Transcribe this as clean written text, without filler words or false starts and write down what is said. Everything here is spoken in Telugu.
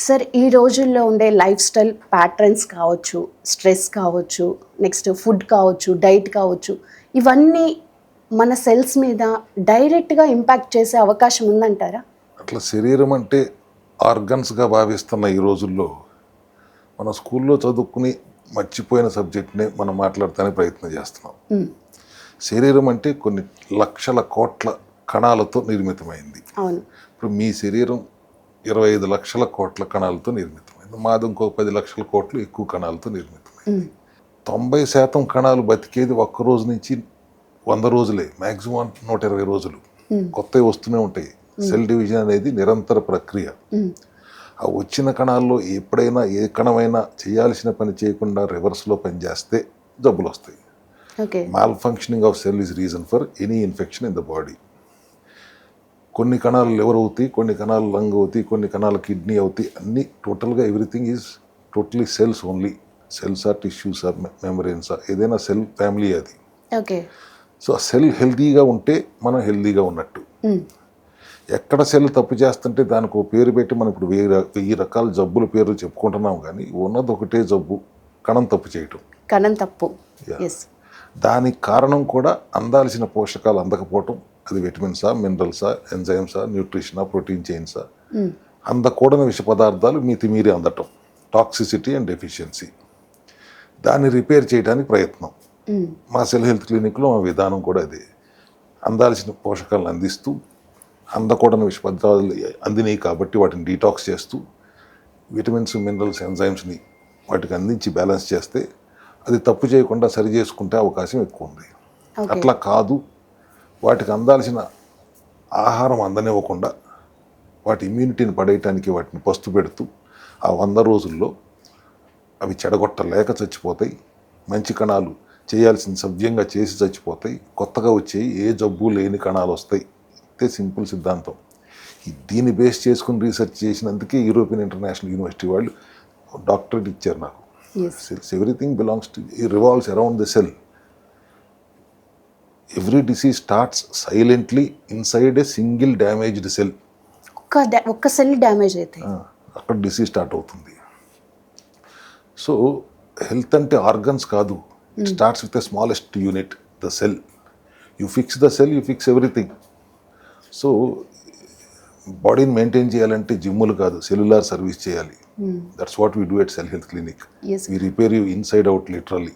సార్ ఈ రోజుల్లో ఉండే లైఫ్ స్టైల్ ప్యాటర్న్స్ కావచ్చు, స్ట్రెస్ కావచ్చు, నెక్స్ట్ ఫుడ్ కావచ్చు, డైట్ కావచ్చు, ఇవన్నీ మన సెల్స్ మీద డైరెక్ట్గా ఇంపాక్ట్ చేసే అవకాశం ఉందంటారా? అట్లా శరీరం అంటే ఆర్గన్స్గా భావిస్తున్న ఈ రోజుల్లో మన స్కూల్లో చదువుకుని మర్చిపోయిన సబ్జెక్ట్ని మనం మాట్లాడటానికి ప్రయత్నం చేస్తున్నాం. శరీరం అంటే కొన్ని లక్షల కోట్ల కణాలతో నిర్మితమైంది. అవును. ఇప్పుడు మీ శరీరం 25 లక్షల కోట్ల కణాలతో నిర్మితమైంది. మాది ఇంకో 10 లక్షల కోట్లు ఎక్కువ కణాలతో నిర్మితమైంది. 90% కణాలు బతికేది ఒక్క రోజు నుంచి 100 రోజులే, మ్యాక్సిమం 120 రోజులు. కొత్తవి వస్తూనే ఉంటాయి. సెల్ డివిజన్ అనేది నిరంతర ప్రక్రియ. ఆ వచ్చిన కణాల్లో ఎప్పుడైనా ఏ కణమైనా చేయాల్సిన పని చేయకుండా రివర్స్లో పనిచేస్తే జబ్బులు వస్తాయి. Okay. Mall functioning of cell is reason for any infection in the body. కొన్ని కణాలు లివర్ అవుతాయి, కొన్ని కణాలు లంగ్ అవుతాయి, కొన్ని కణాలు కిడ్నీ అవుతాయి. అన్నీ టోటల్గా everything is totally cells only. Cells or tissues or membranes ఏదైనా సెల్ ఫ్యామిలీ అది. ఓకే. సో ఆ సెల్ హెల్తీగా ఉంటే మనం హెల్తీగా ఉన్నట్టు. ఎక్కడ సెల్ తప్పు చేస్తుంటే దానికి ఒక పేరు పెట్టి మనం ఇప్పుడు 1000 రకాల జబ్బుల పేర్లు చెప్పుకుంటున్నాం, కానీ ఉన్నది ఒకటే జబ్బు, కణం తప్పు చేయటం. కణం తప్పు. ఎస్. దానికి కారణం కూడా అందాల్సిన పోషకాలు అందకపోవటం. అది విటమిన్సా, మినరల్సా, ఎంజైమ్సా, న్యూట్రిషనా, ప్రోటీన్ చైన్సా, అందకూడని విష పదార్థాలు మీరే అందటం, టాక్సిసిటీ అండ్ డెఫిషియన్సీ. దాన్ని రిపేర్ చేయడానికి ప్రయత్నం. మా సెల్ హెల్త్ క్లినిక్లో మా విధానం కూడా అదే. అందాల్సిన పోషకాలను అందిస్తూ, అందకూడని విష పదార్థాలు అందినాయి కాబట్టి వాటిని డీటాక్స్ చేస్తూ, విటమిన్స్, మినరల్స్, ఎంజైమ్స్ని వాటికి అందించి బ్యాలెన్స్ చేస్తే అది తప్పు చేయకుండా సరి చేసుకుంటే అవకాశం ఎక్కువ ఉంది. అట్లా కాదు, వాటికి అందాల్సిన ఆహారం అందనివ్వకుండా వాటి ఇమ్యూనిటీని పడేయటానికి వాటిని పస్తు పెడుతూ ఆ 100 రోజుల్లో అవి చెడగొట్టలేక చచ్చిపోతాయి. మంచి కణాలు చేయాల్సిన సవ్యంగా చేసి చచ్చిపోతాయి. కొత్తగా వచ్చేవి ఏ జబ్బు లేని కణాలు వస్తాయి. ఇంతే సింపుల్ సిద్ధాంతం. దీన్ని బేస్ చేసుకుని రీసెర్చ్ చేసినందుకే యూరోపియన్ ఇంటర్నేషనల్ యూనివర్సిటీ వాళ్ళు డాక్టరేట్ ఇచ్చారు నాకు. Cells, everything belongs to, revolves around the cell. Every disease starts silently inside a single damaged cell. ఒక్క సెల్ డ్యామేజ్ అయితే అక్కడ డిసీజ్ స్టార్ట్ అవుతుంది. సో హెల్త్ అంటే ఆర్గన్స్ కాదు. It starts with the smallest unit, the cell. You fix the cell, you fix everything. So బాడీని మెయింటైన్ చేయాలంటే జిమ్ములు కాదు, సెల్యులార్ సర్వీస్ చేయాలి. That's what we do at cell health clinic. We repair you inside out literally.